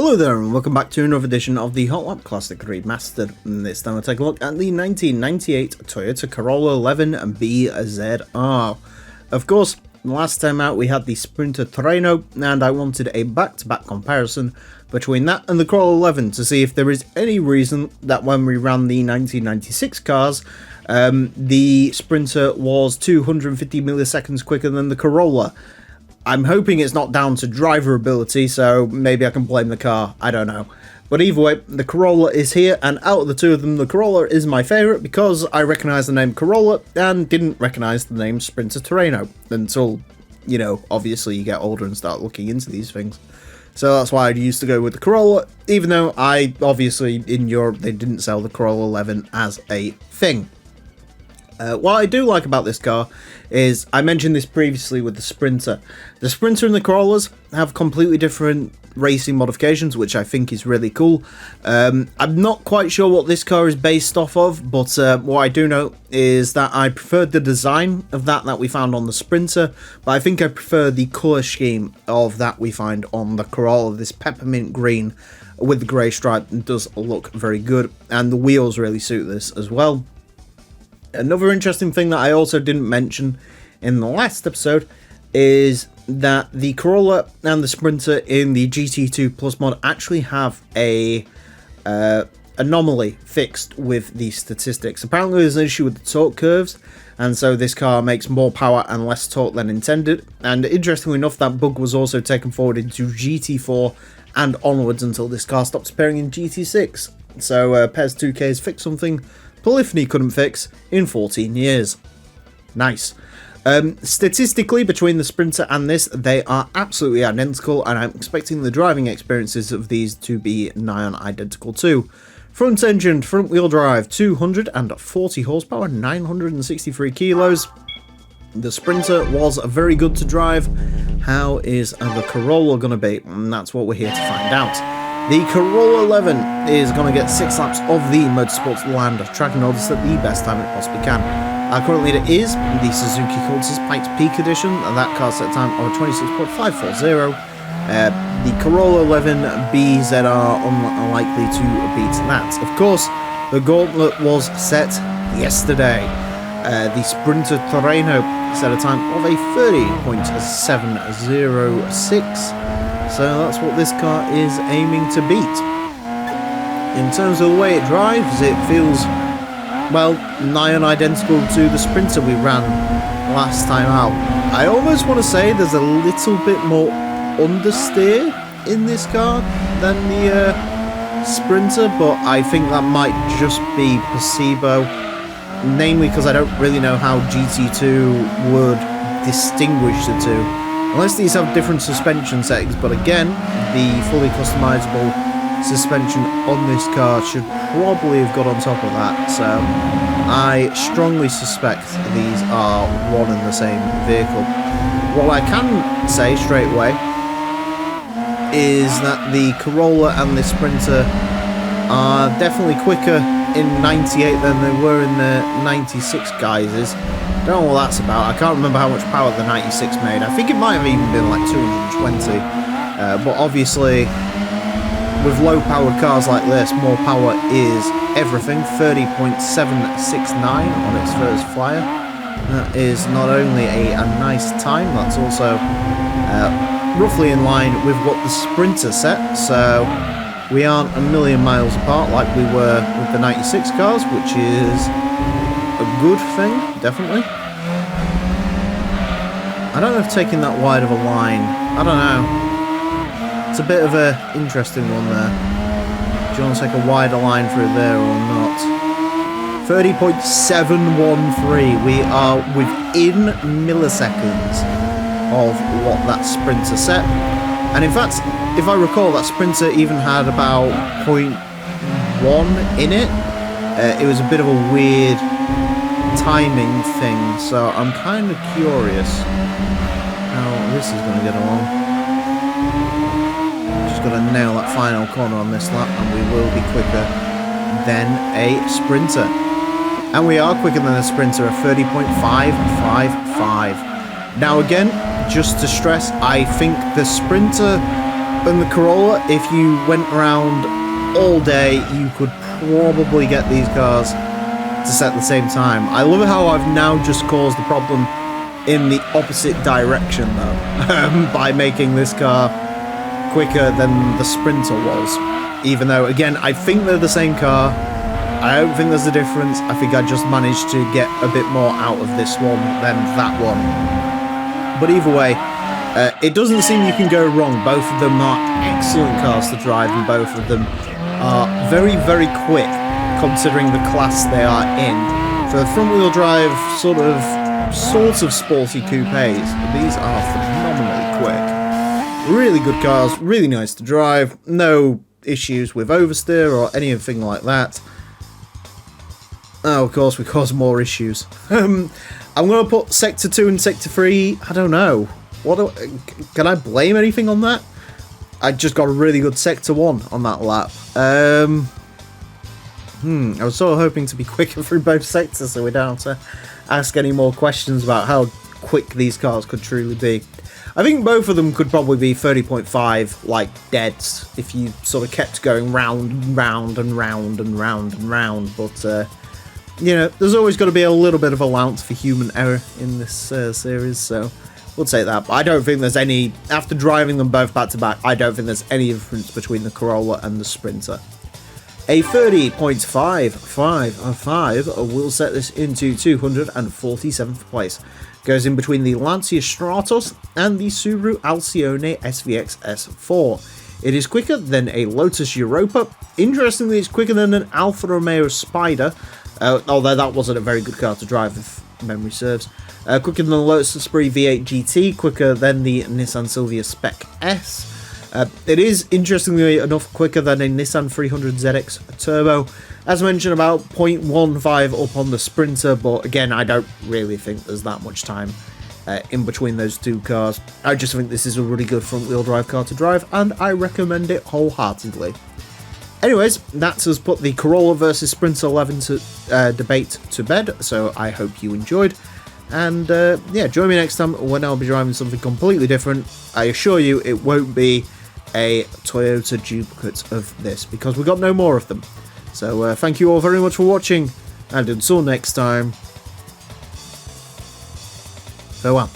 Hello there and welcome back to another edition of the Hot Lap Classic Remastered. And this time we'll take a look at the 1998 Toyota Corolla Levin BZR. Of course, last time out we had the Sprinter Turismo and I wanted a back-to-back comparison between that and the Corolla Levin to see if there is any reason that when we ran the 1996 cars, the Sprinter was 250 milliseconds quicker than the Corolla. I'm hoping it's not down to driver ability, so maybe I can blame the car, I don't know. But either way, the Corolla is here, and out of the two of them, the Corolla is my favourite because I recognise the name Corolla and didn't recognise the name Sprinter Turismo until, you know, obviously you get older and start looking into these things. So that's why I used to go with the Corolla, even though obviously in Europe they didn't sell the Corolla Levin as a thing. What I do like about this car is, I mentioned this previously with the Sprinter. The Sprinter and the Corollas have completely different racing modifications, which I think is really cool. I'm not quite sure what this car is based off of, but what I do know is that I preferred the design of that we found on the Sprinter, but I think I prefer the colour scheme of that we find on the Corolla. This peppermint green with the grey stripe does look very good, and the wheels really suit this as well. Another interesting thing that I also didn't mention in the last episode is that the Corolla and the Sprinter in the GT2 Plus mod actually have a anomaly fixed with the statistics. Apparently there's an issue with the torque curves, and so this car makes more power and less torque than intended. And interestingly enough, that bug was also taken forward into GT4 and onwards until this car stopped appearing in GT6. So PES 2K has fixed something Polyphony couldn't fix in 14 years. Nice. Statistically, between the Sprinter and this, they are absolutely identical, and I'm expecting the driving experiences of these to be nigh on identical too. Front engine, front wheel drive, 240 horsepower, 963 kilos. The Sprinter was very good to drive. How is the Corolla going to be? And that's what we're here to find out. The Corolla Levin is going to get 6 laps of the Motorsports Land track in order to set the best time it possibly can. Our current leader is the Suzuki Cultus Pikes Peak Edition, and that car set time of 26.540. The Corolla Levin BZR unlikely to beat that. Of course, the gauntlet was set yesterday. The Sprinter Turismo set a time of a 30.706. So that's what this car is aiming to beat. In terms of the way it drives, it feels, well, nigh on identical to the Sprinter we ran last time out. I almost want to say there's a little bit more understeer in this car than the Sprinter, but I think that might just be placebo, namely because I don't really know how GT2 would distinguish the two. Unless these have different suspension settings, but again, the fully customizable suspension on this car should probably have got on top of that, so I strongly suspect these are one and the same vehicle. What I can say straight away is that the Corolla and the Sprinter are definitely quicker in 98 than they were in the 96 guises. Don't know what that's about. I can't remember how much power the 96 made. I think it might have even been like 220. But obviously, with low powered cars like this, more power is everything. 30.769 on its first flyer. That is not only a nice time, that's also roughly in line with what the Sprinter set. So we aren't a million miles apart like we were with the 96 cars, which is a good thing, definitely. I don't know if taking that wide of a line, I don't know. It's a bit of an interesting one there. Do you want to take a wider line through there or not? 30.713. We are within milliseconds of what that Sprinter set. And in fact, if I recall, that Sprinter even had about 0.1 in it. It was a bit of a weird timing thing, so I'm kind of curious how this is going to get along. Just got to nail that final corner on this lap, and we will be quicker than a Sprinter. And we are quicker than a Sprinter at 30.555. Now again, just to stress, I think the Sprinter And the Corolla, if you went around all day, you could probably get these cars to set the same time. I love how I've now just caused the problem in the opposite direction though, by making this car quicker than the Sprinter was. Even though, again, I think they're the same car. I don't think there's a difference. I think I just managed to get a bit more out of this one than that one. But either way, it doesn't seem you can go wrong. Both of them are excellent cars to drive, and both of them are very, very quick, considering the class they are in. For front-wheel drive, sort of sporty coupes, these are phenomenally quick. Really good cars, really nice to drive, no issues with oversteer or anything like that. Oh, of course, we cause more issues. I'm going to put Sector 2 and Sector 3, I don't know. Can I blame anything on that? I just got a really good Sector 1 on that lap. I was sort of hoping to be quicker through both sectors so we don't have to ask any more questions about how quick these cars could truly be. I think both of them could probably be 30.5, like, deads, if you sort of kept going round and round and round and round and round, but, you know, there's always got to be a little bit of allowance for human error in this series, so we'll take that. But I don't think there's any, after driving them both back to back, I don't think there's any difference between the Corolla and the Sprinter. A 30.555 will set this into 247th place. Goes in between the Lancia Stratos and the Subaru Alcione SVX S4. It is quicker than a Lotus Europa. Interestingly, it's quicker than an Alfa Romeo Spider, although that wasn't a very good car to drive if memory serves. Quicker than the Lotus Esprit V8 GT, quicker than the Nissan Silvia Spec S. It is, interestingly enough, quicker than a Nissan 300ZX Turbo. As mentioned, about 0.15 up on the Sprinter, but again, I don't really think there's that much time in between those two cars. I just think this is a really good front-wheel drive car to drive, and I recommend it wholeheartedly. Anyways, that has put the Corolla versus Sprinter Levin debate to bed, so I hope you enjoyed. And yeah, join me next time when I'll be driving something completely different. I assure you it won't be a Toyota duplicate of this, because we got no more of them. So thank you all very much for watching, and until next time, farewell.